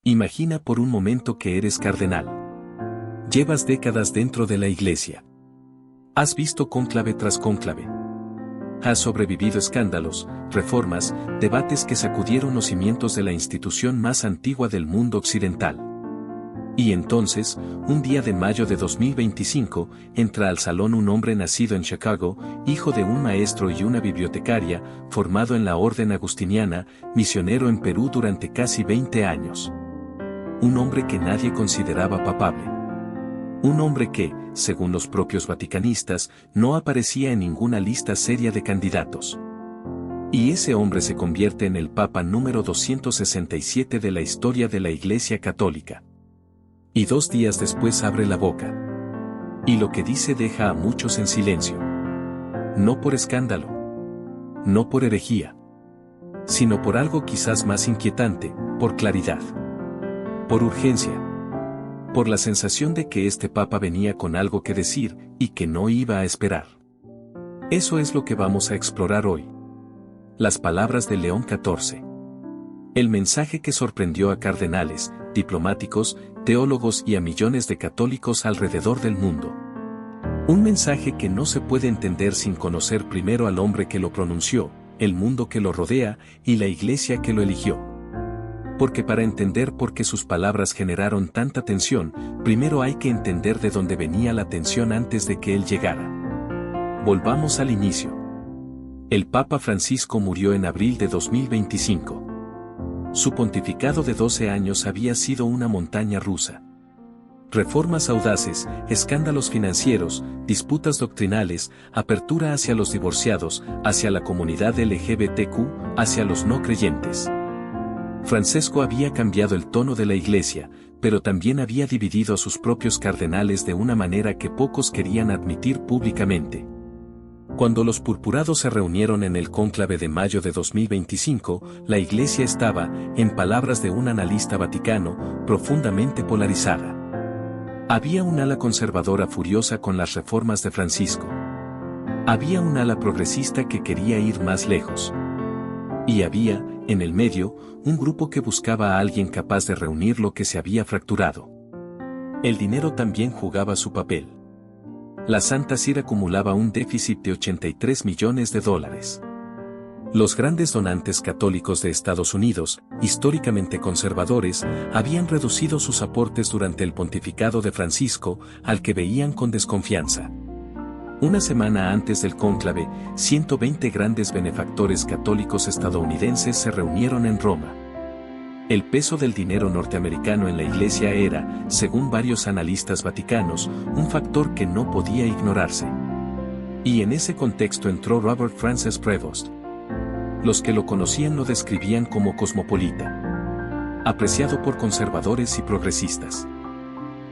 Imagina por un momento que eres cardenal. Llevas décadas dentro de la iglesia. Has visto cónclave tras cónclave. Has sobrevivido escándalos, reformas, debates que sacudieron los cimientos de la institución más antigua del mundo occidental. Y entonces, un día de mayo de 2025, entra al salón un hombre nacido en Chicago, hijo de un maestro y una bibliotecaria, formado en la orden agustiniana, misionero en Perú durante casi 20 años. Un hombre que nadie consideraba papable. Un hombre que, según los propios vaticanistas, no aparecía en ninguna lista seria de candidatos. Y ese hombre se convierte en el Papa número 267 de la historia de la Iglesia Católica. Y 2 días después abre la boca. Y lo que dice deja a muchos en silencio. No por escándalo. No por herejía. Sino por algo quizás más inquietante, por claridad. Por urgencia. Por la sensación de que este Papa venía con algo que decir, y que no iba a esperar. Eso es lo que vamos a explorar hoy. Las palabras de León XIV. El mensaje que sorprendió a cardenales, diplomáticos, teólogos y a millones de católicos alrededor del mundo. Un mensaje que no se puede entender sin conocer primero al hombre que lo pronunció, el mundo que lo rodea, y la iglesia que lo eligió. Porque para entender por qué sus palabras generaron tanta tensión, primero hay que entender de dónde venía la tensión antes de que él llegara. Volvamos al inicio. El Papa Francisco murió en abril de 2025. Su pontificado de 12 años había sido una montaña rusa. Reformas audaces, escándalos financieros, disputas doctrinales, apertura hacia los divorciados, hacia la comunidad LGBTQ, hacia los no creyentes. Francesco había cambiado el tono de la iglesia, pero también había dividido a sus propios cardenales de una manera que pocos querían admitir públicamente. Cuando los purpurados se reunieron en el cónclave de mayo de 2025, la iglesia estaba, en palabras de un analista vaticano, profundamente polarizada. Había un ala conservadora furiosa con las reformas de Francisco. Había un ala progresista que quería ir más lejos. Y había, en el medio, un grupo que buscaba a alguien capaz de reunir lo que se había fracturado. El dinero también jugaba su papel. La Santa Sira acumulaba un déficit de $83 millones. Los grandes donantes católicos de Estados Unidos, históricamente conservadores, habían reducido sus aportes durante el pontificado de Francisco, al que veían con desconfianza. Una semana antes del cónclave, 120 grandes benefactores católicos estadounidenses se reunieron en Roma. El peso del dinero norteamericano en la iglesia era, según varios analistas vaticanos, un factor que no podía ignorarse. Y en ese contexto entró Robert Francis Prevost. Los que lo conocían lo describían como cosmopolita, apreciado por conservadores y progresistas.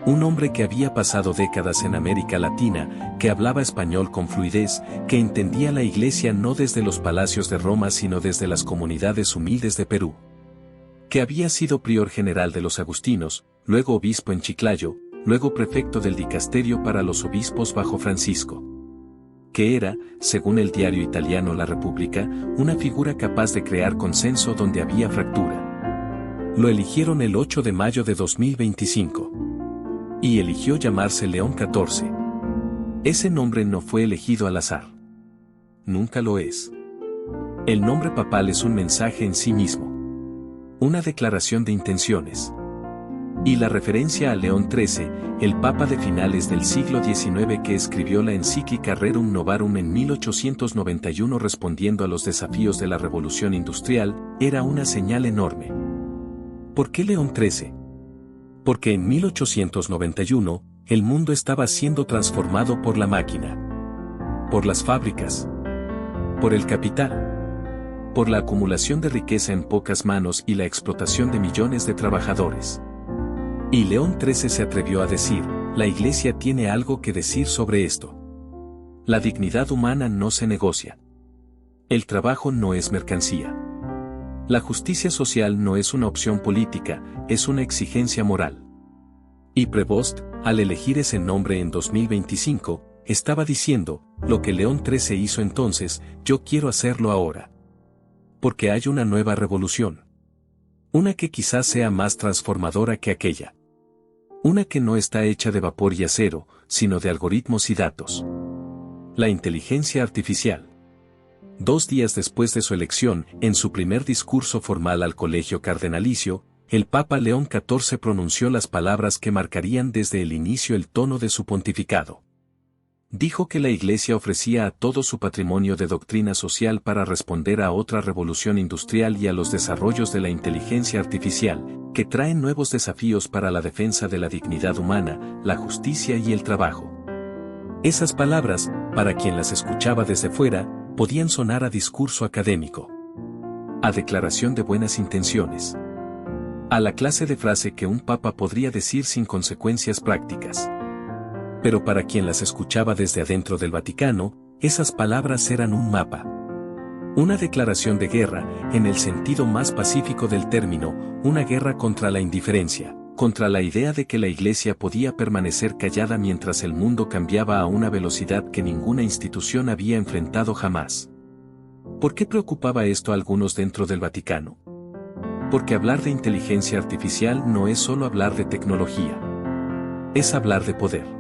Un hombre que había pasado décadas en América Latina, que hablaba español con fluidez, que entendía la iglesia no desde los palacios de Roma sino desde las comunidades humildes de Perú. Que había sido prior general de los agustinos, luego obispo en Chiclayo, luego prefecto del dicasterio para los obispos bajo Francisco. Que era, según el diario italiano La Repubblica, una figura capaz de crear consenso donde había fractura. Lo eligieron el 8 de mayo de 2025. Y eligió llamarse León XIV. Ese nombre no fue elegido al azar. Nunca lo es. El nombre papal es un mensaje en sí mismo. Una declaración de intenciones. Y la referencia a León XIII, el papa de finales del siglo XIX que escribió la encíclica Rerum Novarum en 1891 respondiendo a los desafíos de la revolución industrial, era una señal enorme. ¿Por qué León XIII? Porque en 1891, el mundo estaba siendo transformado por la máquina. Por las fábricas. Por el capital. Por la acumulación de riqueza en pocas manos y la explotación de millones de trabajadores. Y León XIII se atrevió a decir, la Iglesia tiene algo que decir sobre esto. La dignidad humana no se negocia. El trabajo no es mercancía. La justicia social no es una opción política, es una exigencia moral. Y Prevost, al elegir ese nombre en 2025, estaba diciendo, lo que León XIII hizo entonces, yo quiero hacerlo ahora. Porque hay una nueva revolución. Una que quizás sea más transformadora que aquella. Una que no está hecha de vapor y acero, sino de algoritmos y datos. La inteligencia artificial. 2 días después de su elección, en su primer discurso formal al Colegio Cardenalicio, el Papa León XIV pronunció las palabras que marcarían desde el inicio el tono de su pontificado. Dijo que la Iglesia ofrecía a todo su patrimonio de doctrina social para responder a otra revolución industrial y a los desarrollos de la inteligencia artificial, que traen nuevos desafíos para la defensa de la dignidad humana, la justicia y el trabajo. Esas palabras, para quien las escuchaba desde fuera, podían sonar a discurso académico, a declaración de buenas intenciones, a la clase de frase que un papa podría decir sin consecuencias prácticas. Pero para quien las escuchaba desde adentro del Vaticano, esas palabras eran un mapa. Una declaración de guerra, en el sentido más pacífico del término, una guerra contra la indiferencia, contra la idea de que la Iglesia podía permanecer callada mientras el mundo cambiaba a una velocidad que ninguna institución había enfrentado jamás. ¿Por qué preocupaba esto a algunos dentro del Vaticano? Porque hablar de inteligencia artificial no es solo hablar de tecnología. Es hablar de poder.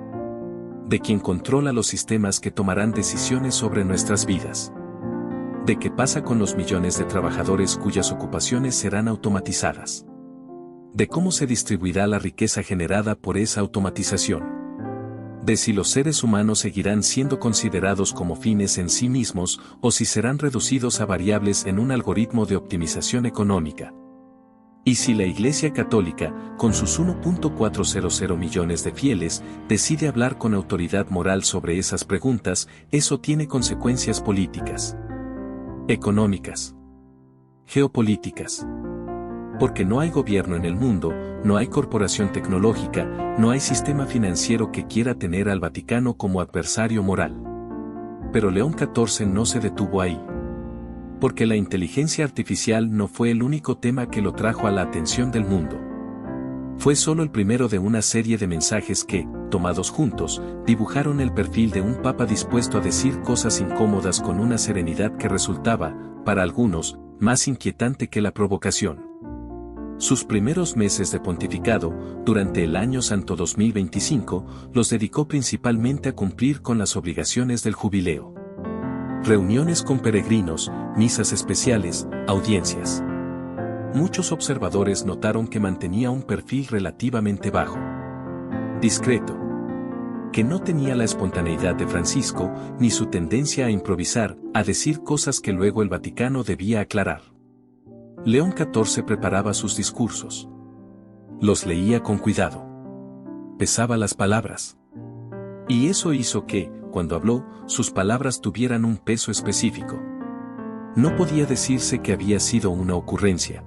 De quien controla los sistemas que tomarán decisiones sobre nuestras vidas. De qué pasa con los millones de trabajadores cuyas ocupaciones serán automatizadas. De cómo se distribuirá la riqueza generada por esa automatización. De si los seres humanos seguirán siendo considerados como fines en sí mismos o si serán reducidos a variables en un algoritmo de optimización económica. Y si la Iglesia Católica, con sus 1.400 millones de fieles, decide hablar con autoridad moral sobre esas preguntas, eso tiene consecuencias políticas, económicas, geopolíticas. Porque no hay gobierno en el mundo, no hay corporación tecnológica, no hay sistema financiero que quiera tener al Vaticano como adversario moral. Pero León XIV no se detuvo ahí. Porque la inteligencia artificial no fue el único tema que lo trajo a la atención del mundo. Fue solo el primero de una serie de mensajes que, tomados juntos, dibujaron el perfil de un papa dispuesto a decir cosas incómodas con una serenidad que resultaba, para algunos, más inquietante que la provocación. Sus primeros meses de pontificado, durante el Año Santo 2025, los dedicó principalmente a cumplir con las obligaciones del jubileo. Reuniones con peregrinos, misas especiales, audiencias. Muchos observadores notaron que mantenía un perfil relativamente bajo. Discreto. Que no tenía la espontaneidad de Francisco, ni su tendencia a improvisar, a decir cosas que luego el Vaticano debía aclarar. León XIV preparaba sus discursos. Los leía con cuidado. Pesaba las palabras. Y eso hizo que, cuando habló, sus palabras tuvieran un peso específico. No podía decirse que había sido una ocurrencia.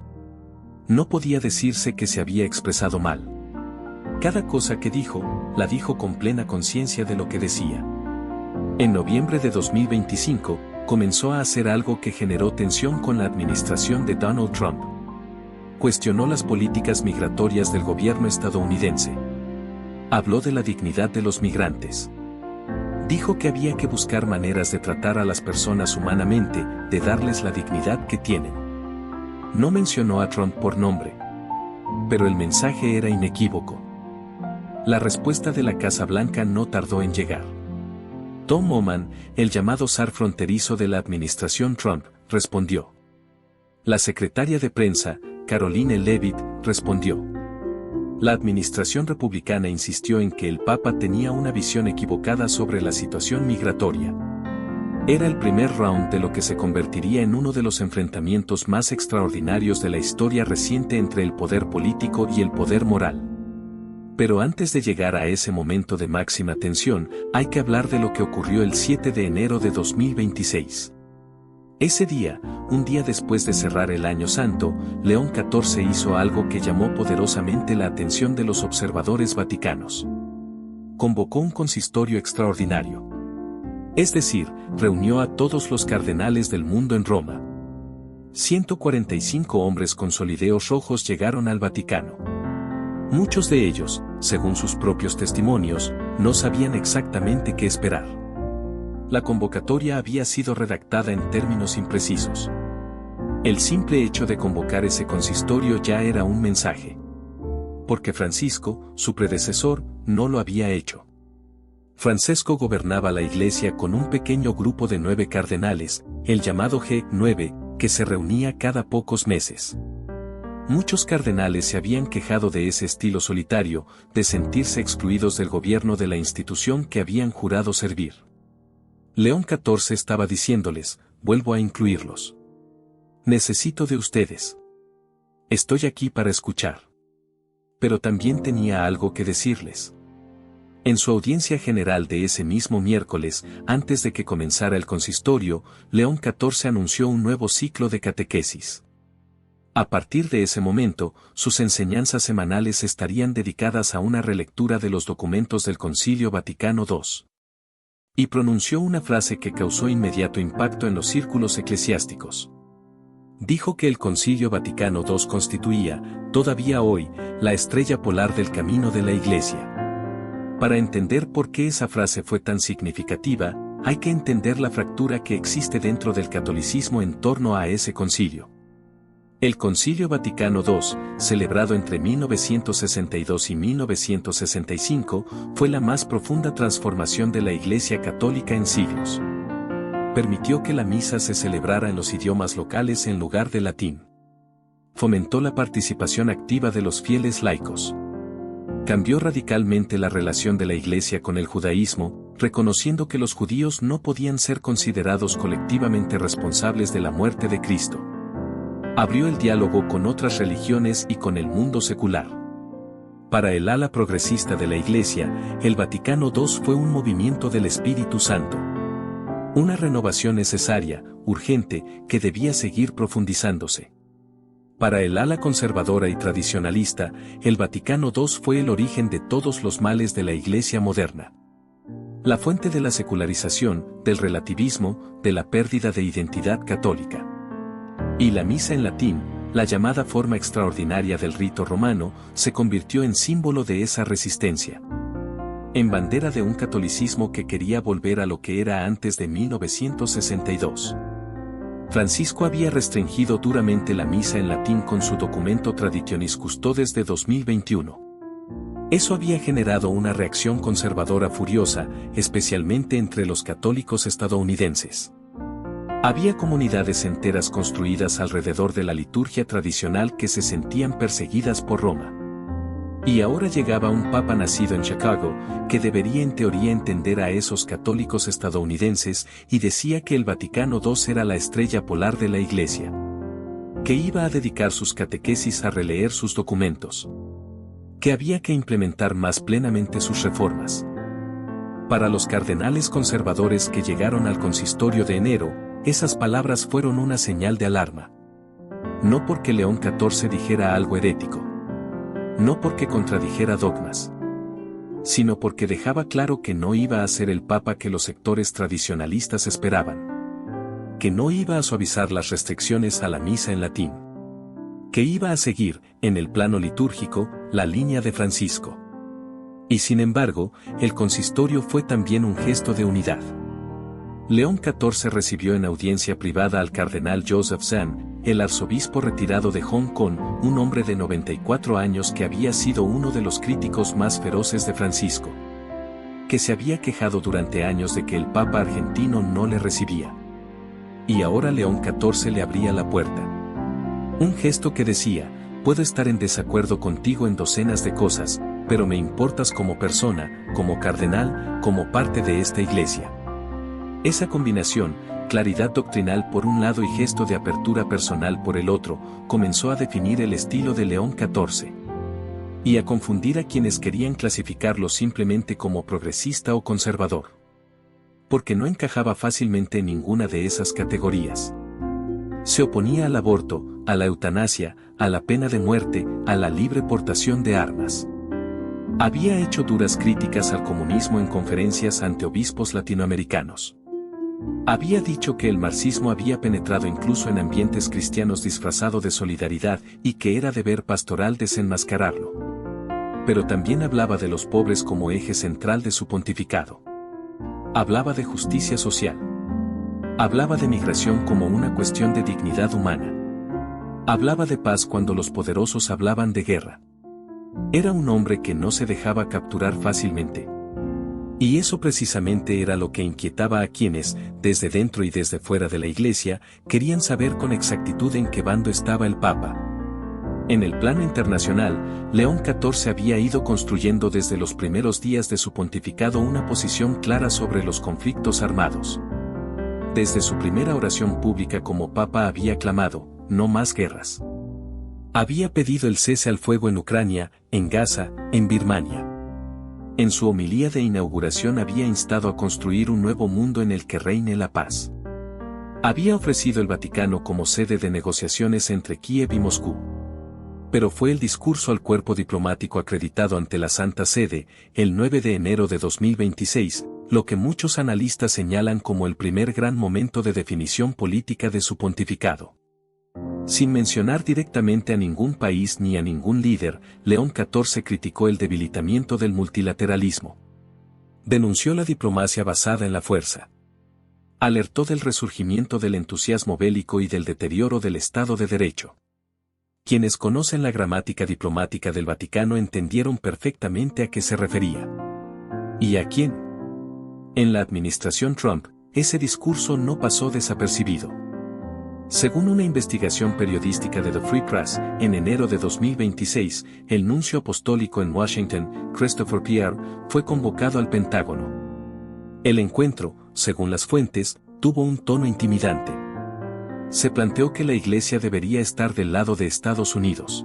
No podía decirse que se había expresado mal. Cada cosa que dijo, la dijo con plena conciencia de lo que decía. En noviembre de 2025, comenzó a hacer algo que generó tensión con la administración de Donald Trump. Cuestionó las políticas migratorias del gobierno estadounidense. Habló de la dignidad de los migrantes. Dijo que había que buscar maneras de tratar a las personas humanamente, de darles la dignidad que tienen. No mencionó a Trump por nombre. Pero el mensaje era inequívoco. La respuesta de la Casa Blanca no tardó en llegar. Tom Homan, el llamado zar fronterizo de la administración Trump, respondió. La secretaria de prensa, Karoline Leavitt, respondió. La administración republicana insistió en que el Papa tenía una visión equivocada sobre la situación migratoria. Era el primer round de lo que se convertiría en uno de los enfrentamientos más extraordinarios de la historia reciente entre el poder político y el poder moral. Pero antes de llegar a ese momento de máxima tensión, hay que hablar de lo que ocurrió el 7 de enero de 2026. Ese día, un día después de cerrar el Año Santo, León XIV hizo algo que llamó poderosamente la atención de los observadores vaticanos. Convocó un consistorio extraordinario. Es decir, reunió a todos los cardenales del mundo en Roma. 145 hombres con solideos rojos llegaron al Vaticano. Muchos de ellos, según sus propios testimonios, no sabían exactamente qué esperar. La convocatoria había sido redactada en términos imprecisos. El simple hecho de convocar ese consistorio ya era un mensaje. Porque Francisco, su predecesor, no lo había hecho. Francesco gobernaba la Iglesia con un pequeño grupo de 9 cardenales, el llamado G9, que se reunía cada pocos meses. Muchos cardenales se habían quejado de ese estilo solitario, de sentirse excluidos del gobierno de la institución que habían jurado servir. León XIV estaba diciéndoles, vuelvo a incluirlos. Necesito de ustedes. Estoy aquí para escuchar. Pero también tenía algo que decirles. En su audiencia general de ese mismo miércoles, antes de que comenzara el consistorio, León XIV anunció un nuevo ciclo de catequesis. A partir de ese momento, sus enseñanzas semanales estarían dedicadas a una relectura de los documentos del Concilio Vaticano II. Y pronunció una frase que causó inmediato impacto en los círculos eclesiásticos. Dijo que el Concilio Vaticano II constituía, todavía hoy, la estrella polar del camino de la Iglesia. Para entender por qué esa frase fue tan significativa, hay que entender la fractura que existe dentro del catolicismo en torno a ese concilio. El Concilio Vaticano II, celebrado entre 1962 y 1965, fue la más profunda transformación de la Iglesia Católica en siglos. Permitió que la misa se celebrara en los idiomas locales en lugar de latín. Fomentó la participación activa de los fieles laicos. Cambió radicalmente la relación de la Iglesia con el judaísmo, reconociendo que los judíos no podían ser considerados colectivamente responsables de la muerte de Cristo. Abrió el diálogo con otras religiones y con el mundo secular. Para el ala progresista de la Iglesia, el Vaticano II fue un movimiento del Espíritu Santo. Una renovación necesaria, urgente, que debía seguir profundizándose. Para el ala conservadora y tradicionalista, el Vaticano II fue el origen de todos los males de la Iglesia moderna. La fuente de la secularización, del relativismo, de la pérdida de identidad católica. Y la misa en latín, la llamada forma extraordinaria del rito romano, se convirtió en símbolo de esa resistencia. En bandera de un catolicismo que quería volver a lo que era antes de 1962. Francisco había restringido duramente la misa en latín con su documento Traditionis Custodes de 2021. Eso había generado una reacción conservadora furiosa, especialmente entre los católicos estadounidenses. Había comunidades enteras construidas alrededor de la liturgia tradicional que se sentían perseguidas por Roma. Y ahora llegaba un papa nacido en Chicago, que debería en teoría entender a esos católicos estadounidenses y decía que el Vaticano II era la estrella polar de la Iglesia. Que iba a dedicar sus catequesis a releer sus documentos. Que había que implementar más plenamente sus reformas. Para los cardenales conservadores que llegaron al consistorio de enero, esas palabras fueron una señal de alarma. No porque León XIV dijera algo herético. No porque contradijera dogmas, sino porque dejaba claro que no iba a ser el papa que los sectores tradicionalistas esperaban. Que no iba a suavizar las restricciones a la misa en latín. Que iba a seguir, en el plano litúrgico, la línea de Francisco. Y sin embargo, el consistorio fue también un gesto de unidad. León XIV recibió en audiencia privada al cardenal Joseph Zahn, el arzobispo retirado de Hong Kong, un hombre de 94 años que había sido uno de los críticos más feroces de Francisco. Que se había quejado durante años de que el Papa argentino no le recibía. Y ahora León XIV le abría la puerta. Un gesto que decía, puedo estar en desacuerdo contigo en docenas de cosas, pero me importas como persona, como cardenal, como parte de esta iglesia. Esa combinación, claridad doctrinal por un lado y gesto de apertura personal por el otro, comenzó a definir el estilo de León XIV. Y a confundir a quienes querían clasificarlo simplemente como progresista o conservador. Porque no encajaba fácilmente en ninguna de esas categorías. Se oponía al aborto, a la eutanasia, a la pena de muerte, a la libre portación de armas. Había hecho duras críticas al comunismo en conferencias ante obispos latinoamericanos. Había dicho que el marxismo había penetrado incluso en ambientes cristianos disfrazado de solidaridad y que era deber pastoral desenmascararlo. Pero también hablaba de los pobres como eje central de su pontificado. Hablaba de justicia social. Hablaba de migración como una cuestión de dignidad humana. Hablaba de paz cuando los poderosos hablaban de guerra. Era un hombre que no se dejaba capturar fácilmente. Y eso precisamente era lo que inquietaba a quienes, desde dentro y desde fuera de la Iglesia, querían saber con exactitud en qué bando estaba el Papa. En el plano internacional, León XIV había ido construyendo desde los primeros días de su pontificado una posición clara sobre los conflictos armados. Desde su primera oración pública como Papa había clamado, no más guerras. Había pedido el cese al fuego en Ucrania, en Gaza, en Birmania. En su homilía de inauguración había instado a construir un nuevo mundo en el que reine la paz. Había ofrecido el Vaticano como sede de negociaciones entre Kiev y Moscú. Pero fue el discurso al cuerpo diplomático acreditado ante la Santa Sede, el 9 de enero de 2026, lo que muchos analistas señalan como el primer gran momento de definición política de su pontificado. Sin mencionar directamente a ningún país ni a ningún líder, León XIV criticó el debilitamiento del multilateralismo. Denunció la diplomacia basada en la fuerza. Alertó del resurgimiento del entusiasmo bélico y del deterioro del Estado de Derecho. Quienes conocen la gramática diplomática del Vaticano entendieron perfectamente a qué se refería. ¿Y a quién? En la administración Trump, ese discurso no pasó desapercibido. Según una investigación periodística de The Free Press, en enero de 2026, el nuncio apostólico en Washington, Christopher Pierre, fue convocado al Pentágono. El encuentro, según las fuentes, tuvo un tono intimidante. Se planteó que la Iglesia debería estar del lado de Estados Unidos.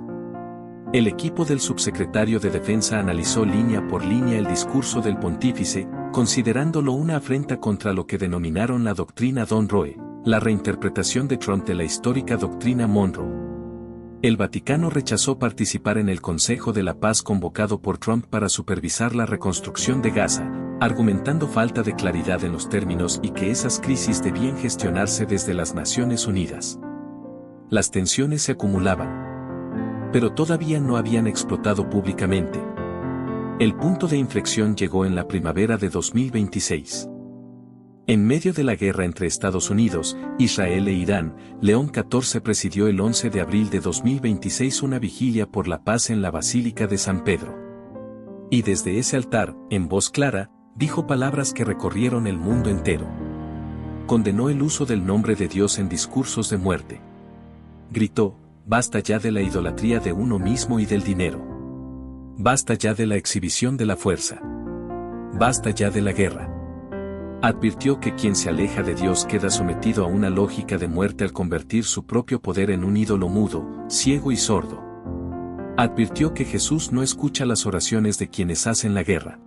El equipo del subsecretario de Defensa analizó línea por línea el discurso del pontífice, considerándolo una afrenta contra lo que denominaron la doctrina Monroe, la reinterpretación de Trump de la histórica doctrina Monroe. El Vaticano rechazó participar en el Consejo de la Paz convocado por Trump para supervisar la reconstrucción de Gaza, argumentando falta de claridad en los términos y que esas crisis debían gestionarse desde las Naciones Unidas. Las tensiones se acumulaban, pero todavía no habían explotado públicamente. El punto de inflexión llegó en la primavera de 2026. En medio de la guerra entre Estados Unidos, Israel e Irán, León XIV presidió el 11 de abril de 2026 una vigilia por la paz en la Basílica de San Pedro. Y desde ese altar, en voz clara, dijo palabras que recorrieron el mundo entero. Condenó el uso del nombre de Dios en discursos de muerte. Gritó, basta ya de la idolatría de uno mismo y del dinero. Basta ya de la exhibición de la fuerza. Basta ya de la guerra. Advirtió que quien se aleja de Dios queda sometido a una lógica de muerte al convertir su propio poder en un ídolo mudo, ciego y sordo. Advirtió que Jesús no escucha las oraciones de quienes hacen la guerra.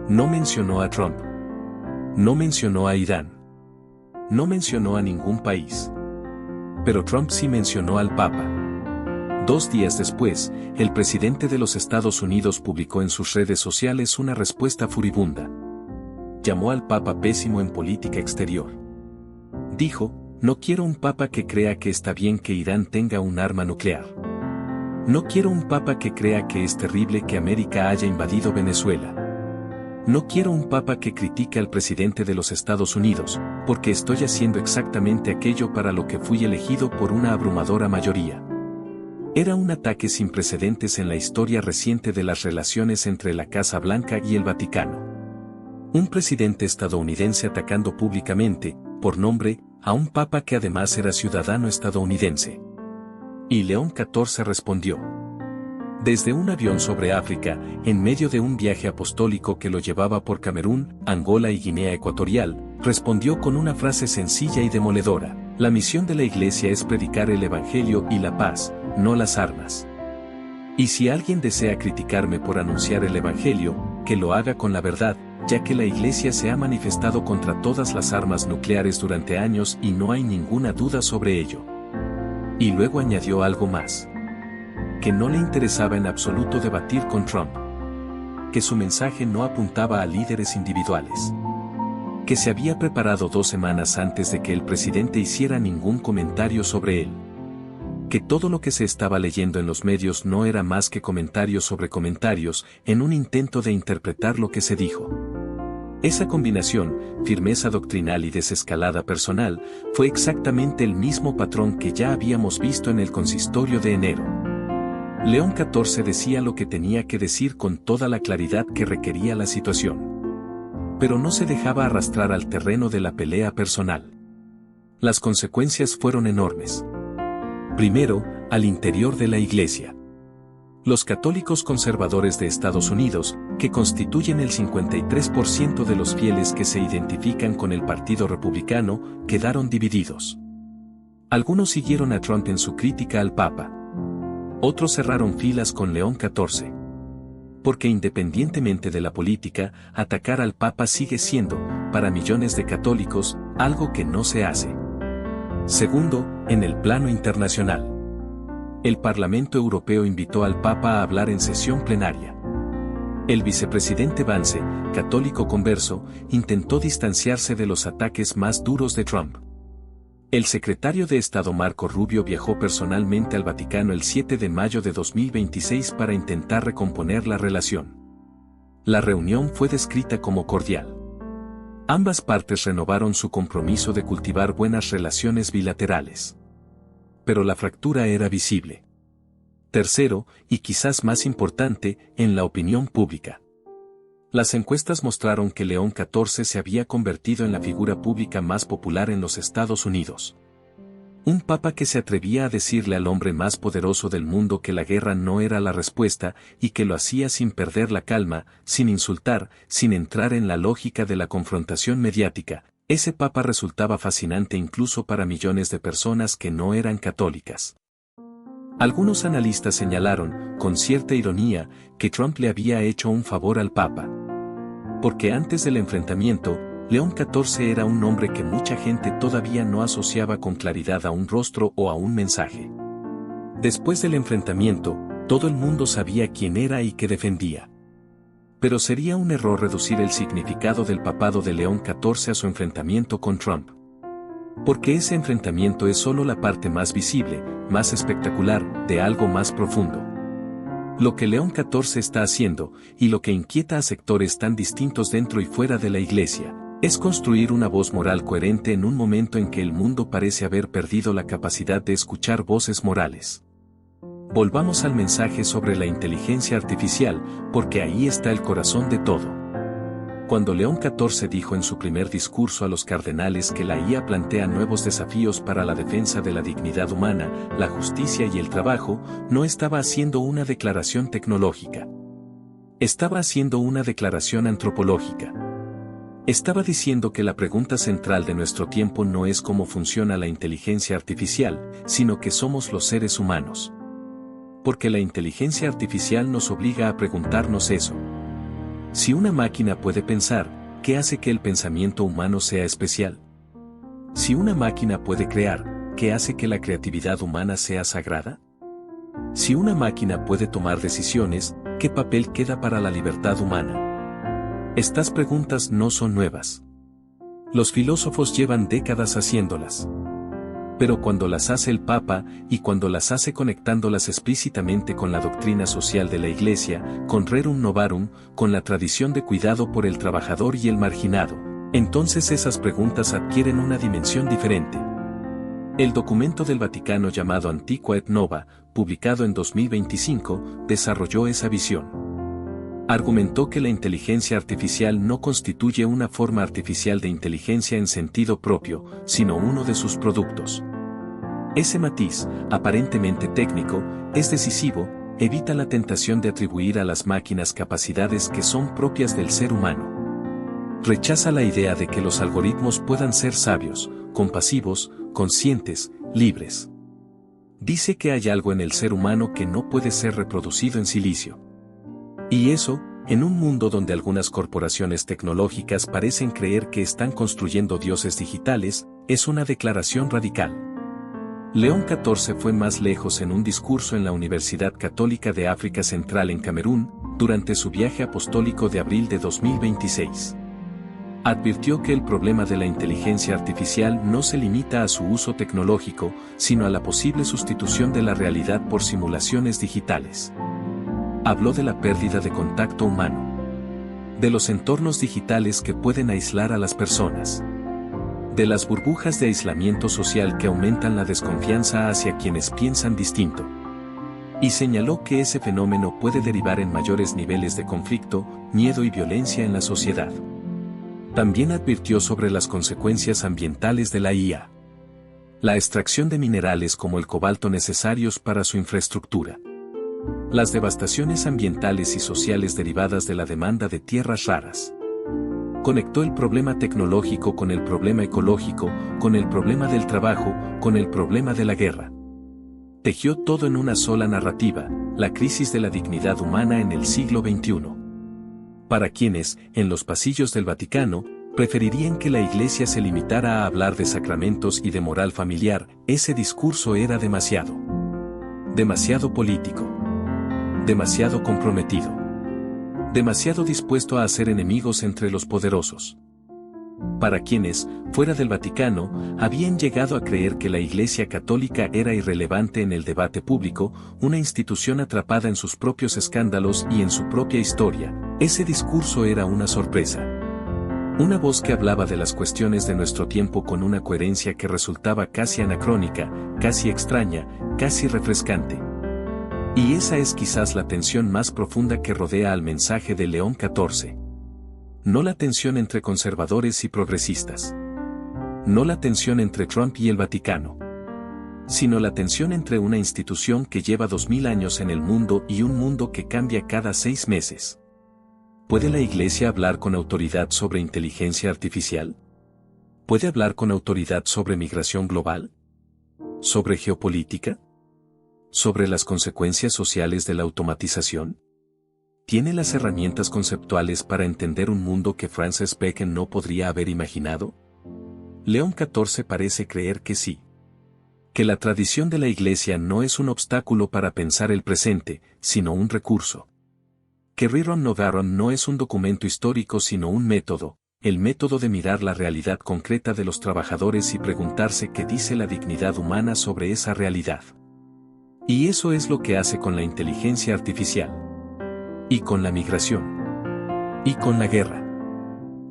No mencionó a Trump. No mencionó a Irán. No mencionó a ningún país. Pero Trump sí mencionó al Papa. 2 días después, el presidente de los Estados Unidos publicó en sus redes sociales una respuesta furibunda. Llamó al Papa pésimo en política exterior. Dijo, no quiero un Papa que crea que está bien que Irán tenga un arma nuclear. No quiero un Papa que crea que es terrible que América haya invadido Venezuela. No quiero un Papa que critique al presidente de los Estados Unidos, porque estoy haciendo exactamente aquello para lo que fui elegido por una abrumadora mayoría. Era un ataque sin precedentes en la historia reciente de las relaciones entre la Casa Blanca y el Vaticano. Un presidente estadounidense atacando públicamente, por nombre, a un papa que además era ciudadano estadounidense. Y León XIV respondió. Desde un avión sobre África, en medio de un viaje apostólico que lo llevaba por Camerún, Angola y Guinea Ecuatorial, respondió con una frase sencilla y demoledora: la misión de la Iglesia es predicar el Evangelio y la paz, no las armas. Y si alguien desea criticarme por anunciar el Evangelio, que lo haga con la verdad, ya que la Iglesia se ha manifestado contra todas las armas nucleares durante años y no hay ninguna duda sobre ello. Y luego añadió algo más. Que no le interesaba en absoluto debatir con Trump. Que su mensaje no apuntaba a líderes individuales. Que se había preparado 2 semanas antes de que el presidente hiciera ningún comentario sobre él. Que todo lo que se estaba leyendo en los medios no era más que comentarios sobre comentarios, en un intento de interpretar lo que se dijo. Esa combinación, firmeza doctrinal y desescalada personal, fue exactamente el mismo patrón que ya habíamos visto en el consistorio de enero. León XIV decía lo que tenía que decir con toda la claridad que requería la situación. Pero no se dejaba arrastrar al terreno de la pelea personal. Las consecuencias fueron enormes. Primero, al interior de la Iglesia. Los católicos conservadores de Estados Unidos, que constituyen el 53% de los fieles que se identifican con el Partido Republicano, quedaron divididos. Algunos siguieron a Trump en su crítica al Papa. Otros cerraron filas con León XIV. Porque independientemente de la política, atacar al Papa sigue siendo, para millones de católicos, algo que no se hace. Segundo, en el plano internacional. El Parlamento Europeo invitó al Papa a hablar en sesión plenaria. El vicepresidente Vance, católico converso, intentó distanciarse de los ataques más duros de Trump. El secretario de Estado Marco Rubio viajó personalmente al Vaticano el 7 de mayo de 2026 para intentar recomponer la relación. La reunión fue descrita como cordial. Ambas partes renovaron su compromiso de cultivar buenas relaciones bilaterales. Pero la fractura era visible. Tercero, y quizás más importante, en la opinión pública. Las encuestas mostraron que León XIV se había convertido en la figura pública más popular en los Estados Unidos. Un papa que se atrevía a decirle al hombre más poderoso del mundo que la guerra no era la respuesta y que lo hacía sin perder la calma, sin insultar, sin entrar en la lógica de la confrontación mediática. Ese papa resultaba fascinante incluso para millones de personas que no eran católicas. Algunos analistas señalaron, con cierta ironía, que Trump le había hecho un favor al papa. Porque antes del enfrentamiento, León XIV era un nombre que mucha gente todavía no asociaba con claridad a un rostro o a un mensaje. Después del enfrentamiento, todo el mundo sabía quién era y qué defendía. Pero sería un error reducir el significado del papado de León XIV a su enfrentamiento con Trump. Porque ese enfrentamiento es solo la parte más visible, más espectacular, de algo más profundo. Lo que León XIV está haciendo, y lo que inquieta a sectores tan distintos dentro y fuera de la Iglesia, es construir una voz moral coherente en un momento en que el mundo parece haber perdido la capacidad de escuchar voces morales. Volvamos al mensaje sobre la inteligencia artificial, porque ahí está el corazón de todo. Cuando León XIV dijo en su primer discurso a los cardenales que la IA plantea nuevos desafíos para la defensa de la dignidad humana, la justicia y el trabajo, no estaba haciendo una declaración tecnológica. Estaba haciendo una declaración antropológica. Estaba diciendo que la pregunta central de nuestro tiempo no es cómo funciona la inteligencia artificial, sino que somos los seres humanos. Porque la inteligencia artificial nos obliga a preguntarnos eso. Si una máquina puede pensar, ¿qué hace que el pensamiento humano sea especial? Si una máquina puede crear, ¿qué hace que la creatividad humana sea sagrada? Si una máquina puede tomar decisiones, ¿qué papel queda para la libertad humana? Estas preguntas no son nuevas. Los filósofos llevan décadas haciéndolas. Pero cuando las hace el Papa, y cuando las hace conectándolas explícitamente con la doctrina social de la Iglesia, con Rerum Novarum, con la tradición de cuidado por el trabajador y el marginado, entonces esas preguntas adquieren una dimensión diferente. El documento del Vaticano llamado Antiqua et Nova, publicado en 2025, desarrolló esa visión. Argumentó que la inteligencia artificial no constituye una forma artificial de inteligencia en sentido propio, sino uno de sus productos. Ese matiz, aparentemente técnico, es decisivo, evita la tentación de atribuir a las máquinas capacidades que son propias del ser humano. Rechaza la idea de que los algoritmos puedan ser sabios, compasivos, conscientes, libres. Dice que hay algo en el ser humano que no puede ser reproducido en silicio. Y eso, en un mundo donde algunas corporaciones tecnológicas parecen creer que están construyendo dioses digitales, es una declaración radical. León XIV fue más lejos en un discurso en la Universidad Católica de África Central en Camerún, durante su viaje apostólico de abril de 2026. Advirtió que el problema de la inteligencia artificial no se limita a su uso tecnológico, sino a la posible sustitución de la realidad por simulaciones digitales. Habló de la pérdida de contacto humano. De los entornos digitales que pueden aislar a las personas. De las burbujas de aislamiento social que aumentan la desconfianza hacia quienes piensan distinto. Y señaló que ese fenómeno puede derivar en mayores niveles de conflicto, miedo y violencia en la sociedad. También advirtió sobre las consecuencias ambientales de la IA. La extracción de minerales como el cobalto necesarios para su infraestructura. Las devastaciones ambientales y sociales derivadas de la demanda de tierras raras. Conectó el problema tecnológico con el problema ecológico, con el problema del trabajo, con el problema de la guerra. Tejió todo en una sola narrativa, la crisis de la dignidad humana en el siglo XXI. Para quienes, en los pasillos del Vaticano, preferirían que la Iglesia se limitara a hablar de sacramentos y de moral familiar, ese discurso era demasiado. Demasiado político. Demasiado comprometido. Demasiado dispuesto a hacer enemigos entre los poderosos. Para quienes, fuera del Vaticano, habían llegado a creer que la Iglesia Católica era irrelevante en el debate público, una institución atrapada en sus propios escándalos y en su propia historia, ese discurso era una sorpresa. Una voz que hablaba de las cuestiones de nuestro tiempo con una coherencia que resultaba casi anacrónica, casi extraña, casi refrescante. Y esa es quizás la tensión más profunda que rodea al mensaje de León XIV. No la tensión entre conservadores y progresistas. No la tensión entre Trump y el Vaticano. Sino la tensión entre una institución que lleva 2000 años en el mundo y un mundo que cambia cada 6 meses. ¿Puede la Iglesia hablar con autoridad sobre inteligencia artificial? ¿Puede hablar con autoridad sobre migración global? ¿Sobre geopolítica? ¿Sobre las consecuencias sociales de la automatización? ¿Tiene las herramientas conceptuales para entender un mundo que Francis Bacon no podría haber imaginado? León XIV parece creer que sí. Que la tradición de la Iglesia no es un obstáculo para pensar el presente, sino un recurso. Que Rerum Novarum no es un documento histórico sino un método, el método de mirar la realidad concreta de los trabajadores y preguntarse qué dice la dignidad humana sobre esa realidad. Y eso es lo que hace con la inteligencia artificial. Y con la migración. Y con la guerra.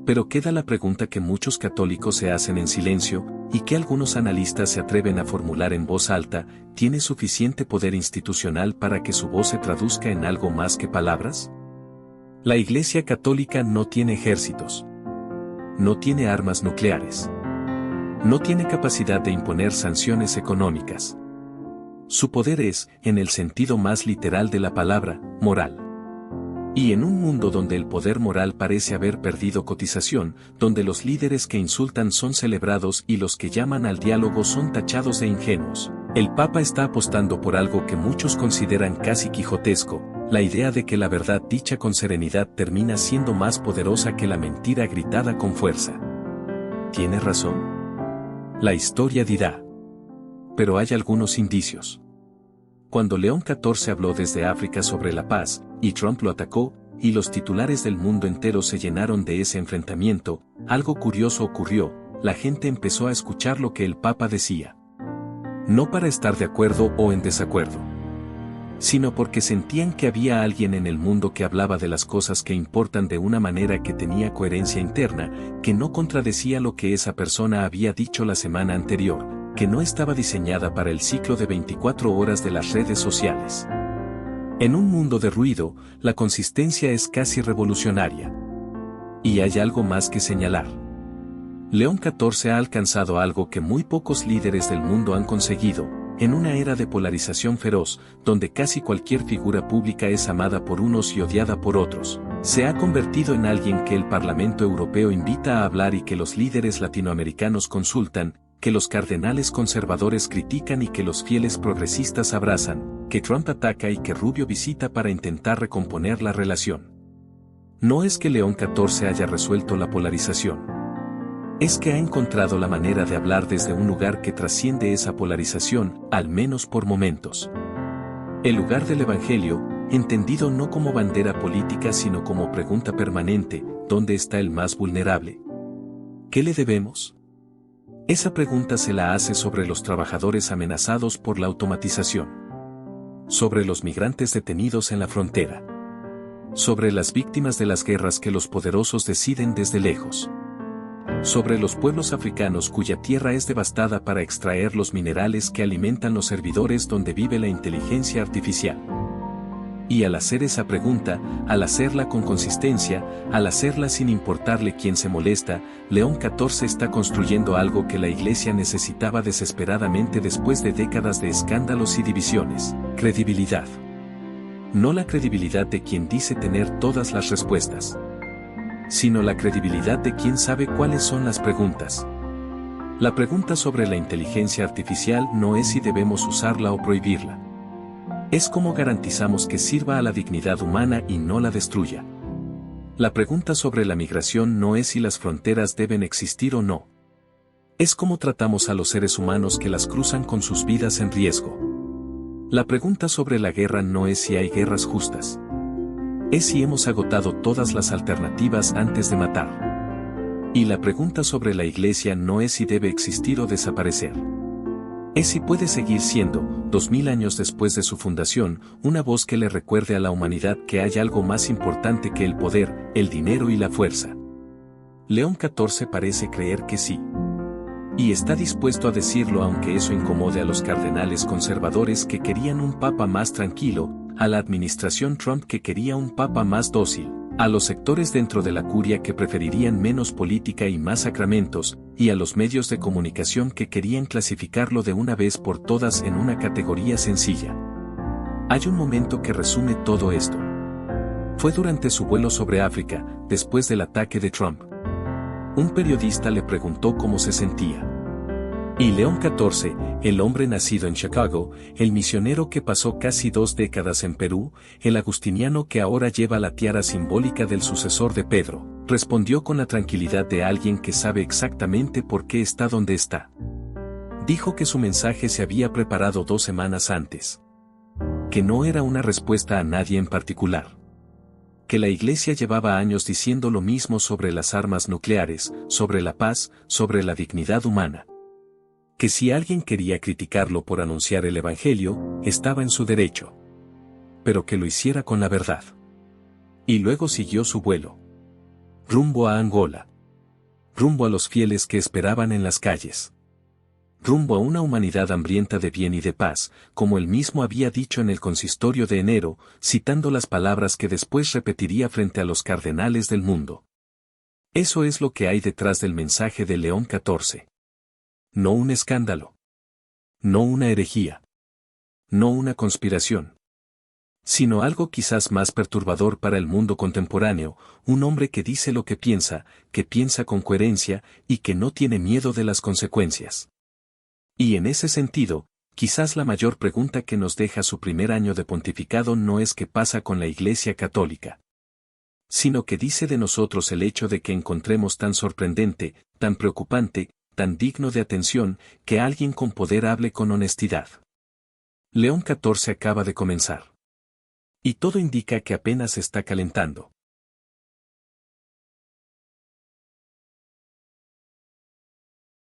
Pero queda la pregunta que muchos católicos se hacen en silencio, y que algunos analistas se atreven a formular en voz alta, ¿tiene suficiente poder institucional para que su voz se traduzca en algo más que palabras? La Iglesia Católica no tiene ejércitos. No tiene armas nucleares. No tiene capacidad de imponer sanciones económicas. Su poder es, en el sentido más literal de la palabra, moral. Y en un mundo donde el poder moral parece haber perdido cotización, donde los líderes que insultan son celebrados y los que llaman al diálogo son tachados de ingenuos, el Papa está apostando por algo que muchos consideran casi quijotesco, la idea de que la verdad dicha con serenidad termina siendo más poderosa que la mentira gritada con fuerza. ¿Tiene razón? La historia dirá. Pero hay algunos indicios. Cuando León XIV habló desde África sobre la paz, y Trump lo atacó, y los titulares del mundo entero se llenaron de ese enfrentamiento, algo curioso ocurrió, la gente empezó a escuchar lo que el Papa decía. No para estar de acuerdo o en desacuerdo, sino porque sentían que había alguien en el mundo que hablaba de las cosas que importan de una manera que tenía coherencia interna, que no contradecía lo que esa persona había dicho la semana anterior, que no estaba diseñada para el ciclo de 24 horas de las redes sociales. En un mundo de ruido, la consistencia es casi revolucionaria. Y hay algo más que señalar. León XIV ha alcanzado algo que muy pocos líderes del mundo han conseguido, en una era de polarización feroz, donde casi cualquier figura pública es amada por unos y odiada por otros. Se ha convertido en alguien que el Parlamento Europeo invita a hablar y que los líderes latinoamericanos consultan, que los cardenales conservadores critican y que los fieles progresistas abrazan, que Trump ataca y que Rubio visita para intentar recomponer la relación. No es que León XIV haya resuelto la polarización. Es que ha encontrado la manera de hablar desde un lugar que trasciende esa polarización, al menos por momentos. El lugar del Evangelio, entendido no como bandera política sino como pregunta permanente, ¿dónde está el más vulnerable? ¿Qué le debemos? Esa pregunta se la hace sobre los trabajadores amenazados por la automatización. Sobre los migrantes detenidos en la frontera. Sobre las víctimas de las guerras que los poderosos deciden desde lejos. Sobre los pueblos africanos cuya tierra es devastada para extraer los minerales que alimentan los servidores donde vive la inteligencia artificial. Y al hacer esa pregunta, al hacerla con consistencia, al hacerla sin importarle quién se molesta, León XIV está construyendo algo que la Iglesia necesitaba desesperadamente después de décadas de escándalos y divisiones: credibilidad. No la credibilidad de quien dice tener todas las respuestas, sino la credibilidad de quien sabe cuáles son las preguntas. La pregunta sobre la inteligencia artificial no es si debemos usarla o prohibirla. Es cómo garantizamos que sirva a la dignidad humana y no la destruya. La pregunta sobre la migración no es si las fronteras deben existir o no. Es cómo tratamos a los seres humanos que las cruzan con sus vidas en riesgo. La pregunta sobre la guerra no es si hay guerras justas. Es si hemos agotado todas las alternativas antes de matar. Y la pregunta sobre la Iglesia no es si debe existir o desaparecer. Es si puede seguir siendo, 2000 años después de su fundación, una voz que le recuerde a la humanidad que hay algo más importante que el poder, el dinero y la fuerza. León XIV parece creer que sí. Y está dispuesto a decirlo aunque eso incomode a los cardenales conservadores que querían un papa más tranquilo, a la administración Trump que quería un papa más dócil, a los sectores dentro de la curia que preferirían menos política y más sacramentos, y a los medios de comunicación que querían clasificarlo de una vez por todas en una categoría sencilla. Hay un momento que resume todo esto. Fue durante su vuelo sobre África, después del ataque de Trump. Un periodista le preguntó cómo se sentía. Y León XIV, el hombre nacido en Chicago, el misionero que pasó casi 2 décadas en Perú, el agustiniano que ahora lleva la tiara simbólica del sucesor de Pedro, respondió con la tranquilidad de alguien que sabe exactamente por qué está donde está. Dijo que su mensaje se había preparado 2 semanas antes. Que no era una respuesta a nadie en particular. Que la Iglesia llevaba años diciendo lo mismo sobre las armas nucleares, sobre la paz, sobre la dignidad humana. Que si alguien quería criticarlo por anunciar el Evangelio, estaba en su derecho. Pero que lo hiciera con la verdad. Y luego siguió su vuelo. Rumbo a Angola. Rumbo a los fieles que esperaban en las calles. Rumbo a una humanidad hambrienta de bien y de paz, como él mismo había dicho en el consistorio de enero, citando las palabras que después repetiría frente a los cardenales del mundo. Eso es lo que hay detrás del mensaje de León XIV. No un escándalo. No una herejía. No una conspiración. Sino algo quizás más perturbador para el mundo contemporáneo, un hombre que dice lo que piensa con coherencia y que no tiene miedo de las consecuencias. Y en ese sentido, quizás la mayor pregunta que nos deja su primer año de pontificado no es qué pasa con la Iglesia Católica, sino que dice de nosotros el hecho de que encontremos tan sorprendente, tan preocupante, tan digno de atención, que alguien con poder hable con honestidad. León XIV acaba de comenzar. Y todo indica que apenas está calentando.